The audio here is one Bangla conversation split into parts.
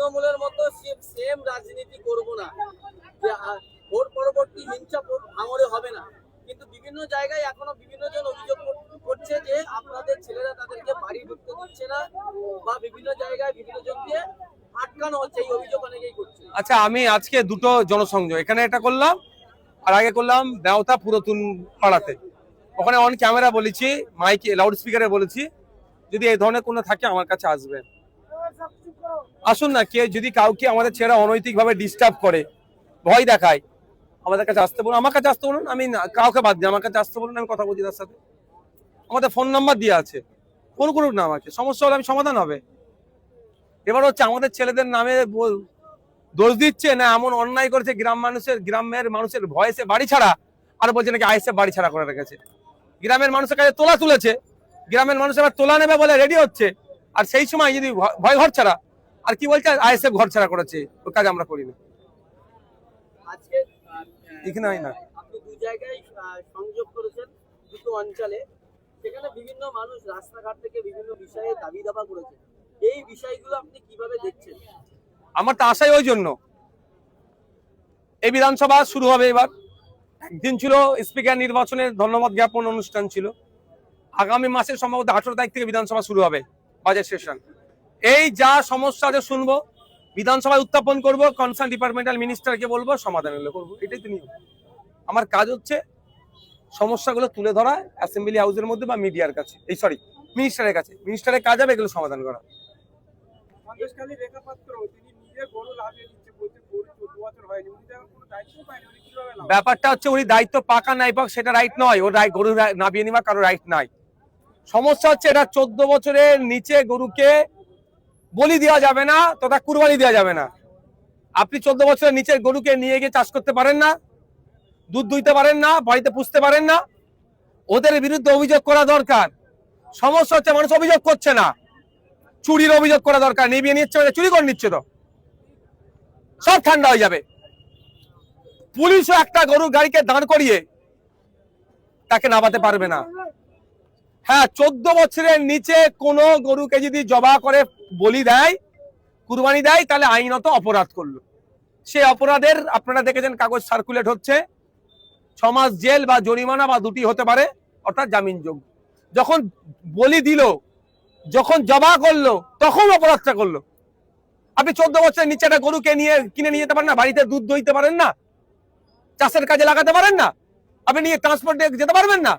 তৃণমূলের মতো সেম রাজনীতি করব না, যে ভোট পরবর্তী হিংসা ভাঙড়ে হবে না, কিন্তু বিভিন্ন জায়গায় এখনো বিভিন্ন জন অভিযোগ করছে যে আপনাদের ছেলেরা তাদেরকে বাড়ি ঢুকতে দিচ্ছে না, বা বিভিন্ন জায়গায় বিভিন্ন জনকে আটকানো হচ্ছে, এই অভিযোগ অনেকেই করছে। আচ্ছা, আমি আজকে দুটো জনসংযোগ এখানে এটা করলাম, আর আগে করলাম দেওতা পুরাতন পাড়াতে। ওখানে অন ক্যামেরা বলেছি, মাইকে লাউড স্পিকারে বলেছি, যদি এই ধরনের কোনো থাকে আমার কাছে আসবেন। আসুন না, কে যদি কাউকে আমাদের ছেলেরা অনৈতিক ভাবে ডিস্টার্ব করে, ভয় দেখায়, আমাদের কাছে আসতে বলুন, আমার কাছে আসতে বলুন, আমি কাউকে বাদ দিই, আমার কাছে আসতে বলুন, আমি কথা বলছি তার সাথে। আমাদের ফোন নাম্বার দিয়ে আছে, ফোন করুন না আমাকে, সমস্যা হলে আমি সমাধান হবে। এবার হচ্ছে আমাদের ছেলেদের নামে দোষ দিচ্ছে না, এমন অন্যায় করেছে গ্রামের মানুষের ভয়েসে বাড়ি ছাড়া, আর বলছে নাকি আইএসএফ বাড়ি ছাড়া করে রেখেছে। গ্রামের মানুষের কাছে তোলা তুলেছে, গ্রামের মানুষ এবার তোলা নেবে বলে রেডি হচ্ছে, আর সেই সময় যদি ভয় ঘর ছাড়া, আর কি বলছে আইএসএফ ঘর ছাড়া করেছে, ওই কাজ আমরা করি না। আজকে এখানে হয় না, আপনি দু জায়গায় সংযোগ করেছেন, দুটো অঞ্চলে, সেখানে বিভিন্ন মানুষ রাস্তাঘাট থেকে বিভিন্ন বিষয়ে দাবি দাবা করেছে, এই বিষয়গুলো আপনি কিভাবে দেখছেন? আমার তো আশাই ওই জন্য। এই বিধানসভা শুরু হবে, এবার একদিন ছিল স্পিকার নির্বাচনের ধন্যবাদ জ্ঞাপন অনুষ্ঠান ছিল, আগামী মাসের সম্ভবত 18 তারিখ থেকে বিধানসভা শুরু হবে, বাজেট সেশন। এই যা সমস্যা আছে শুনবো, বিধানসভায় উত্থাপন করব, কনসার্ন ডিপার্টমেন্টাল মিনিস্টারকে বলবো, সমাধান হলে করবো, এটাই তো নিয়ম। আমার কাজ হচ্ছে সমস্যাগুলো তুলে ধরা অ্যাসেম্বলি হাউসের মধ্যে বা মিডিয়ার কাছে, মিনিস্টারের কাছে, মিনিস্টারের কাজ হবে এগুলো সমাধান করা। ব্যাপারটা হচ্ছে উনি দায়িত্ব পাকা নাই পাক সেটা রাইট নয়, ওর গরু নাবিয়ে নিবা কারো রাইট নাই। সমস্যা হচ্ছে এটা 14 বছরের নিচে গরুকে বলি দেওয়া যাবে না তথা কুরবানি দেওয়া যাবে না। আপনি 14 বছরের নিচের গরুকে নিয়ে গিয়ে চাষ করতে পারেন না, দুধ দুইতে পারেন না, বাড়িতে পুষতে পারেন না, ওদের বিরুদ্ধে অভিযোগ করা দরকার। সমস্যা হচ্ছে মানুষ অভিযোগ করছে না, চুরির অভিযোগ করা দরকার, নিবিয়ে নিচ্ছে, চুরি করে নিচ্ছে, তো সব ঠান্ডা হয়ে যাবে। পুলিশও একটা গরুর গাড়িকে দাঁড় করিয়ে তাকে নামাতে পারবে না। হ্যাঁ, 14 বছরের নিচে কোনো গরুকে যদি জবা করে বলি দেয়, কুরবানি দেয়, তাহলে আইনত অপরাধ করলো। সে অপরাধের আপনারা দেখেছেন কাগজ সার্কুলেট হচ্ছে, 6 মাস জেল বা জরিমানা বা দুটি হতে পারে, অর্থাৎ জামিনযোগ্য। যখন বলি দিল, যখন জবা করলো, তখন অপরাধটা করলো। আপনি 14 বছরের নিচে একটা গরুকে নিয়ে কিনে নিয়ে যেতে পারেন না, বাড়িতে দুধ দইতে পারেন না, চাষের কাজে লাগাতে পারেন না, আপনি নিয়ে ট্রান্সপোর্টে যেতে পারবেন না।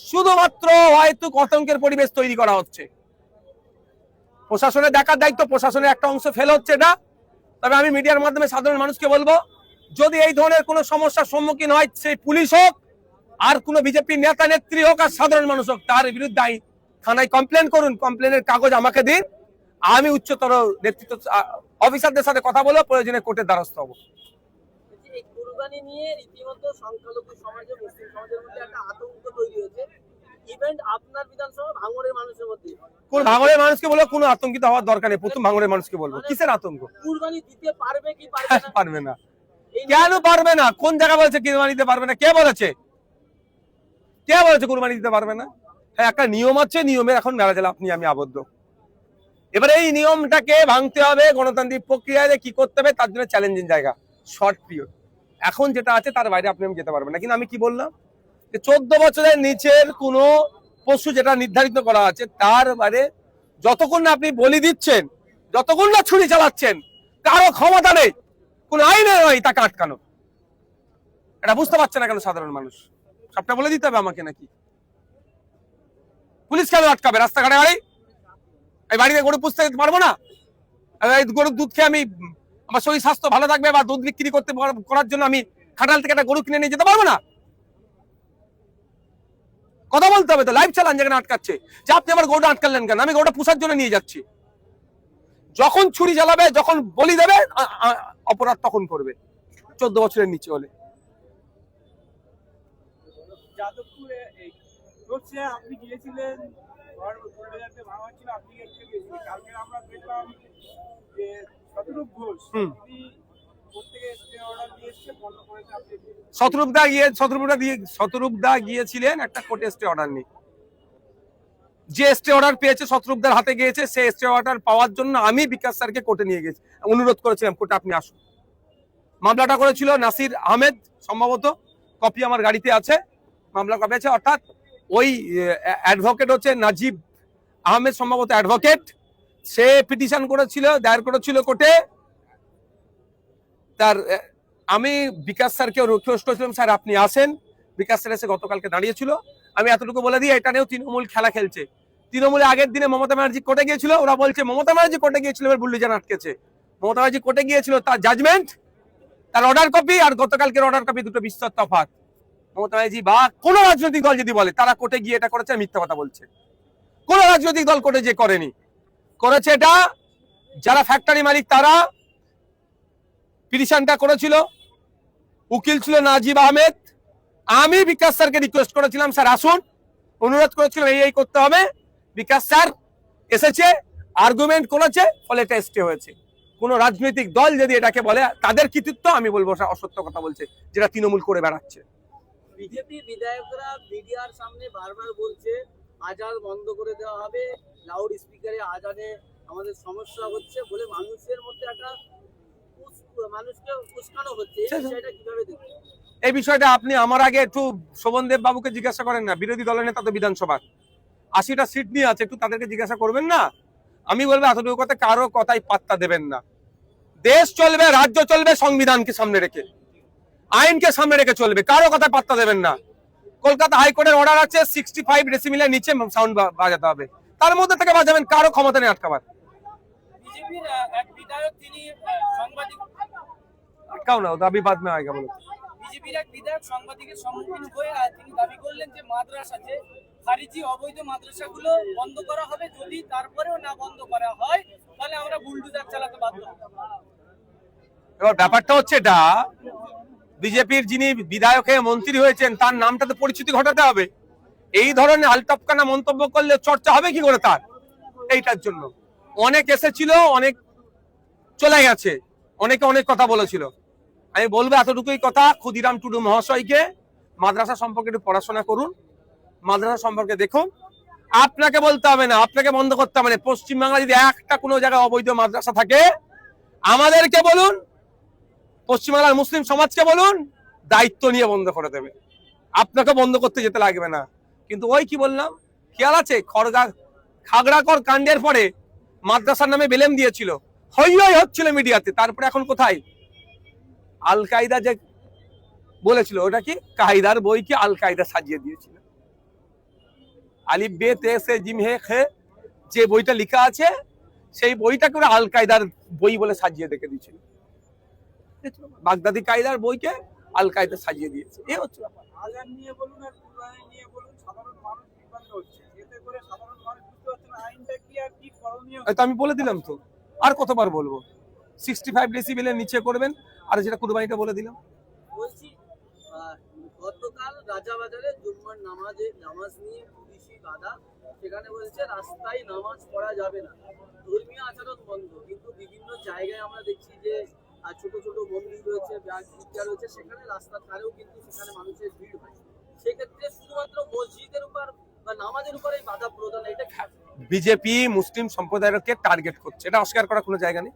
শুধুমাত্র হয়তো আতঙ্কের পরিবেশ তৈরি করা হচ্ছে। প্রশাসনের দেখার দায়িত্ব, প্রশাসনের একটা অংশ ফেল হচ্ছে এটা। তবে আমি মিডিয়ার মাধ্যমে সাধারণ মানুষকে বলবো, যদি এই ধরনের কোনো সমস্যার সম্মুখীন হয়, সেই পুলিশ হোক, আর কোনো বিজেপি নেতা নেত্রী হোক, আর সাধারণ মানুষ হোক, তার বিরুদ্ধে থানায় কমপ্লেন করুন, কমপ্লেনের কাগজ আমাকে দিন, আমি উচ্চতর নেতৃত্ব অফিসারদের সাথে কথা বলে প্রয়োজনে কোর্টের দ্বারস্থ হবো। এই কুরবানি নিয়ে রীতিমতো সংখ্যালঘু সমাজে, মুসলিম সমাজের মধ্যে একটা আতঙ্ক তৈরি হয়েছে, ইভেন আপনার বিধানসভা ভাঙড়ের মানুষের মধ্যে। কোন ভাঙড়ের মানুষকে বলবো কোনো আতঙ্কিত হওয়ার দরকার নেই, প্রথম ভাঙড়ের মানুষকে বলবো কিসের আতঙ্ক? কুরবানি দিতে পারবে কি পারবে না? পারবে না। কেন পারবে না? কোন জায়গা বলেছে কুরবানি দিতে পারবে না? কে বলেছে? কে বলেছে কুরবানি দিতে পারবে না? হ্যাঁ, একটা নিয়ম আছে, নিয়মের এখন মেলা জেলা আপনি আমি আবদ্ধ। এবারে এই নিয়মটাকে ভাঙতে হবে, গণতান্ত্রিক প্রক্রিয়ায় কি করতে হবে তার জন্য চ্যালেঞ্জিং জায়গা, শর্ট পিরিয়ড। এখন যেটা আছে তার বাইরে আপনি আমি যেতে পারবেন না। কিন্তু আমি কি বললাম, যে 14 বছরের নিচের কোনো পশু যেটা নির্ধারিত করা আছে তার বাইরে যতক্ষণ না আপনি বলি দিচ্ছেন, যতক্ষণ না ছুরি চালাচ্ছেন, কারো ক্ষমতা নেই, কোন আইনে নয় তাকে আটকানো। এটা বুঝতে পারছে না কেন সাধারণ মানুষ? সবটা বলে দিতে হবে আমাকে নাকি? পুলিশ কেন আটকাবে রাস্তাঘাটে? গাড়ি এই বাড়িতে গরু পুষতে পারবো না? গরুর দুধ খেয়ে আমি আমার শরীর স্বাস্থ্য ভালো থাকবে, বা দুধ বিক্রি করার জন্য আমি খাটাল থেকে একটা গরু কিনে নিয়ে যেতে পারবো না? কথা বলতে হবে তো, লাইভ চালান যেখানে আটকাচ্ছে, যে আপনি আমার গরুটা আটকালেন কেন? আমি গরুটা পুষার জন্য নিয়ে যাচ্ছি। যখন ছুরি চালাবে, যখন বলি দেবে, অপরাধ তখন করবে 14 বছরের নিচে হলে। যাদবপুরে আপনি গিয়েছিলেন, আপনি গিয়েছিলেন, কালকে আমরা দেখলাম যে শতরূপ ঘোষ শতরূপ দা গিয়েছিলেন একটা কোর্টে স্টে অর্ডার নিয়ে। যে স্টে অর্ডার পেয়েছে শত্রুঘ্নের হাতে গিয়েছে, সেই স্টে অর্ডার পাওয়ার জন্য আমি বিকাশ স্যারকে কোর্টে নিয়ে গেছি, অনুরোধ করেছিলাম কোর্টে আপনি আসুন। মামলাটা করেছিল নাসির আহমেদ, সম্ভবত কপি আমার গাড়িতে আছে, মামলা কপি আছে। অর্থাৎ ওই অ্যাডভোকেট হচ্ছে নাজিব আহমেদ, সম্ভবত অ্যাডভোকেট, সে পিটিশন করেছিল, দায়ের করেছিল কোর্টে। তার আমি বিকাশ স্যারকে রিকোয়েস্ট করেছিলাম, স্যার আপনি আসেন। বিকাশ স্যার এসে গতকালকে দাঁড়িয়েছিল। আমি এতটুকু বলে দিই, এটা নিয়েও তৃণমূল খেলা খেলছে। তৃণমূলে আগের দিনে মমতা ব্যানার্জি কোর্টে গিয়েছিল, ওরা বলছে মমতা ব্যানার্জি কোর্টে গিয়েছিল, এবার বুল্লিজান আটকেছে। মমতা ব্যানার্জি কোর্টে গিয়েছিল, তার জাজমেন্ট, তার অর্ডার কপি আর গতকালকের অর্ডার কপি দুটো বিস্তর তফাৎ। মমতা ব্যানার্জি বা কোনো রাজনৈতিক দল যদি বলে তারা কোর্টে গিয়ে এটা করেছে, মিথ্যা কথা বলছে। কোন রাজনৈতিক দল কোর্টে যে করেনি, করেছে এটা যারা ফ্যাক্টরি মালিক, তারা পিটিশনটা করেছিল, উকিল ছিল নাজিব আহমেদ। আমি বিকাশ স্যারকে রিকোয়েস্ট করেছিলাম, স্যার আসুন, অনুরোধ করেছিলাম এই করতে হবে। বিকাশ স্যার এসেছে, আর্গুমেন্ট করেছে, ফলে এটা স্টে হয়েছে। কোন রাজনৈতিক দল যদি এটাকে বলে তাদের কৃতিত্ব, আমি বলবো অসত্য কথা বলছে, যেটা তৃণমূল করে বেড়াচ্ছে। বিজেপি বিধায়করা মিডিয়ার সামনে বারবার বলছে আজান বন্ধ করে দেওয়া হবে, লাউড স্পিকারে আজানে আমাদের সমস্যা হচ্ছে বলে মানুষের মধ্যে একটা মানুষকে উস্কানো হচ্ছে। এই বিষয়টা কিভাবে দেখছেন? এই বিষয়টা আপনি আমার আগে একটু শোভনদেব বাবুকে জিজ্ঞাসা করেন না, বিরোধী দলের নেতা তো বিধানসভার 80টা সিট নিয়ে আছে, একটু তাদেরকে জিজ্ঞাসা করবেন না। আমি বলবো এতটুকু কথা, কারো কথাই পাত্তা দেবেন না। দেশ চলবে, রাজ্য চলবে সংবিধানকে সামনে রেখে, আইনকে সামনে রেখে চলবে, কারো কথায় পাত্তা দেবেন না। কলকাতা হাইকোর্টের অর্ডার আছে 65 ডেসিমিলের নিচে সাউন্ড বাজাতে হবে, তার মধ্যে থেকে বাজাবেন, কারো ক্ষমতা নেই আটকাবার। বিজেপির এক বিধায়ক তিনি সাংবাদিক আটকাও না, দাবি বাদ মে আয়েগা বলো। বিজেপির এক বিধায়ক সাংবাদিকের সম্মুখীন হয়ে তিনি দাবি করলেন যে মাদ্রাসা, যে খারিজি অবৈধ মাদ্রাসাগুলো বন্ধ করা হবে, যদি তারপরেও না বন্ধ করা হয় তাহলে আমরা বুলডোজার চালাতে বাধ্য হব। এবার ব্যাপারটা হচ্ছে এটা, বিজেপির যিনি বিধায়ক হয়ে মন্ত্রী হয়েছেন তার নামটা তো পরিচিতি ঘটাতে হবে। এই ধরনের আলটপকানা মন্তব্য করলে চর্চা হবে কি করে তার? এইটার জন্য অনেক এসেছিল, অনেক চলে গেছে, অনেকে অনেক কথা বলেছিল। আমি বলবো এতটুকুই কথা, ক্ষুদিরাম টুডু মহাশয়কে মাদ্রাসা সম্পর্কে একটু পড়াশোনা করুন, মাদ্রাসা সম্পর্কে দেখুন। আপনাকে বলতে হবে না, আপনাকে বন্ধ করতে হবে না। পশ্চিমবাংলা যদি একটা কোনো জায়গায় অবৈধ মাদ্রাসা থাকে, আমাদেরকে বলুন, পশ্চিমবাংলার মুসলিম সমাজকে বলুন, দায়িত্ব নিয়ে বন্ধ করে দেবে, আপনাকে বন্ধ করতে যেতে লাগবে না। কিন্তু ওই কি বললাম, খেয়াল আছে, খাগড়াকর কাণ্ডের পরে মাদ্রাসার নামে বেলেম দিয়েছিল, হই হচ্ছিল মিডিয়াতে, তারপরে এখন কোথায়? আল কায়দা যে বলেছিল, ওটা কি কায়দার বইকে আল কায়দা সাজিয়ে দিয়েছিল। আলিফ বে তে সে জিম হে খে, যে বইটা লেখা আছে সেই বইটাকে ওরা আল কায়দার বই বলে সাজিয়ে রেখে দিয়েছিল। বাগদাদি কায়দার বইকে আল কায়দা সাজিয়ে দিয়েছে। এই হচ্ছে ব্যাপার। আজান নিয়ে বলুন আর কুরবানি নিয়ে বলুন, সাধারণ মানুষ বিভ্রান্ত হচ্ছে, এতে করে সাধারণ মানুষ বুঝতে পারছে না আইনটা কি আর কি করণীয়। তো আমি বলে দিলাম তো, আর কতবার বলবো? 65 ডেসিবেলের নিচে করবেন, আর যেটা কুরবানিটা বলে দিলাম। বলছি গতকাল রাজাবাজারে জুম্মার নামাজ নিয়ে পুলিশি বাধা, সেখানে বলছে রাস্তায় নামাজ পড়া যাবে না, ধর্মীয় আচরণ বন্ধ। কিন্তু বিভিন্ন জায়গায় আমরা দেখছি যে ছোট ছোট মন্দির রয়েছে, গির্জা রয়েছে, সেখানে রাস্তার ধারেও কিন্তু সেখানে মানুষের ভিড় হয়। সেক্ষেত্রে শুধুমাত্র মসজিদের উপর বা নামাজের উপরে বাধা প্রদান, এটা বিজেপি মুসলিম সম্প্রদায়কে টার্গেট করছে, এটা অস্বীকার করার কোনো জায়গা নেই।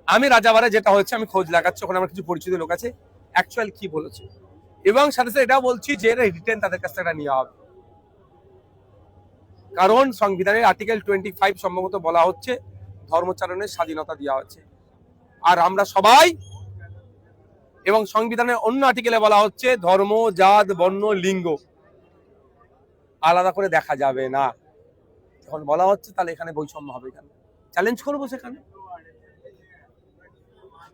আমি রাজাবারে যেটা হচ্ছে আমি খোঁজ লাগাচ্ছি, ওখানে আমার কিছু পরিচিত লোক আছে, অ্যাকচুয়াল কি বলেছে, এবং সাথে সাথে এটাও বলছি যে রিটেন তাদের কাছ থেকে নেওয়া হবে। কারণ সংবিধানের আর্টিকেল 25 সম্ভবত বলা হচ্ছে ধর্মচারণের স্বাধীনতা দেওয়া হচ্ছে, আর আমরা সবাই, এবং সংবিধানের অন্য আর্টিকেলে বলা হচ্ছে ধর্ম, জাত, বর্ণ, লিঙ্গ আলাদা করে দেখা যাবে না। যখন বলা হচ্ছে তাহলে এখানে বৈষম্য হবে, কেন চ্যালেঞ্জ করবো সেখানে।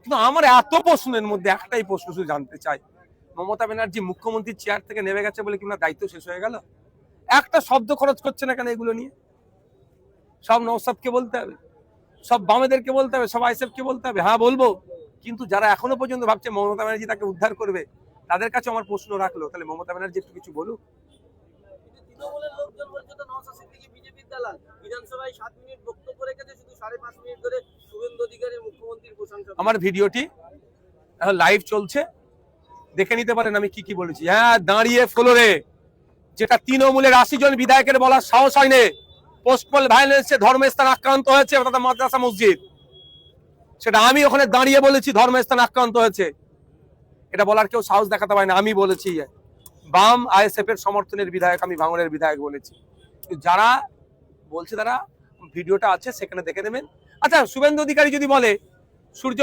কিন্তু আমার এত প্রশ্নের মধ্যে একটাই প্রশ্ন শুধু জানতে চাই, মমতা ব্যানার্জি মুখ্যমন্ত্রীর চেয়ার থেকে নেমে গেছে বলে কিনা দায়িত্ব শেষ হয়ে গেল? একটা শব্দ খরচ করছে না কেন এগুলো নিয়ে? সব নওশাদকে বলতে হবে, সব বামেদেরকে বলতে হবে, সব আইএসএফকে বলতে হবে, হ্যাঁ বলবো। কিন্তু যারা এখনো পর্যন্ত ভাবছে মমতা ব্যানার্জি তাকে উদ্ধার করবে, তাদের কাছে আমার প্রশ্ন রাখলো, তাহলে মমতা ব্যানার্জি একটু কিছু বলুক। তৃণমূলের লোকজন বলছে তো নওশাদ সিদ্দিকী বিজেপির দালাল, বিধানসভায় 7 মিনিট বক্তব্য রেখেছে, শুধু 5.5 মিনিট ধরে শুভেন্দু অধিকারী মুখ্যমন্ত্রীর প্রশংসা। আমার ভিডিওটি এখন লাইভ চলছে, দেখে নিতে পারেন আমি কি কি বলেছি। হ্যাঁ, দাঁড়িয়ে ফ্লোরে, যেটা তৃণমূলের 80 জন বিধায়কের বলার সাহস হয়নি, পোস্টপল ভায়োলেন্সে ধর্মস্থান আক্রান্ত হয়েছে, অর্থাৎ মাদ্রাসা মসজিদ, সেটা আমি ওখানে দাঁড়িয়ে বলেছি ধর্মস্থান আক্রান্ত হয়েছে। এটা বলার কেউ সাহস দেখাতে পারে না, আমি বলেছি। বাম আইএসএফ এর সমর্থনের বিধায়ক, আমি ভাঙড়ের বিধায়ক বলেছি। যারা বলছে তারা ভিডিওটা আছে, সেখানে দেখে নেবেন। আচ্ছা, শুভেন্দু অধিকারী যদি বলে সূর্য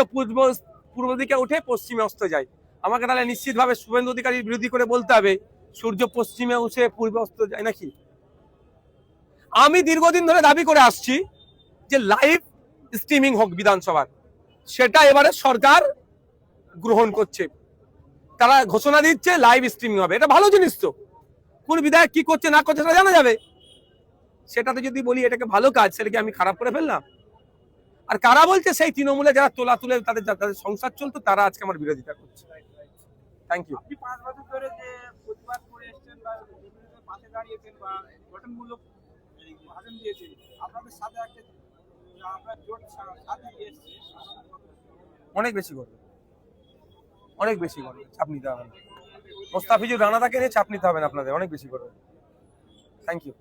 পূর্ব দিকে উঠে পশ্চিমে অস্ত যায়, আমাকে তাহলে নিশ্চিতভাবে শুভেন্দু অধিকারীর বিরোধী করে বলতে হবে সূর্য পশ্চিমে উঠে পূর্বে অস্ত যায় নাকি? আমি দীর্ঘদিন ধরে দাবি করে আসছি যে লাইভ স্ট্রিমিং হোক বিধানসভার, সেটা এবারে সরকার গ্রহণ করছে। তারা ঘোষণা দিচ্ছে লাইভ স্ট্রিমিং হবে, এটা ভালো জিনিস। তো কোন বিধায়ক কি করছে না করছে সেটা জানা যাবে। সেটাতে যদি বলি এটাকে ভালো কাজ, সেটাকে আমি খারাপ করে ফেললাম? আর কারা বলছে? সেই তৃণমূলে যারা তোলা তুলে তাদের সংসার চলতো, তারা আজকে আমার বিরোধিতা করছে। Thank you. আপনি 5 বছর ধরে যে প্রতিবাদ করে এসেছেন বা বিরোধীদের পাশে দাঁড়িয়েছেন বা গঠনমূলক ভাষণ দিয়েছেন, আপনাদের সাথে একটা আপনার জোট সাথে এসেছে, অনেক বেশি করবে, অনেক বেশি করবে, চাপ নিতে হবে না। মোস্তাফিজুর রানাদাকে নিয়ে চাপ নিতে হবে না আপনাদের, অনেক বেশি করবে। Thank you.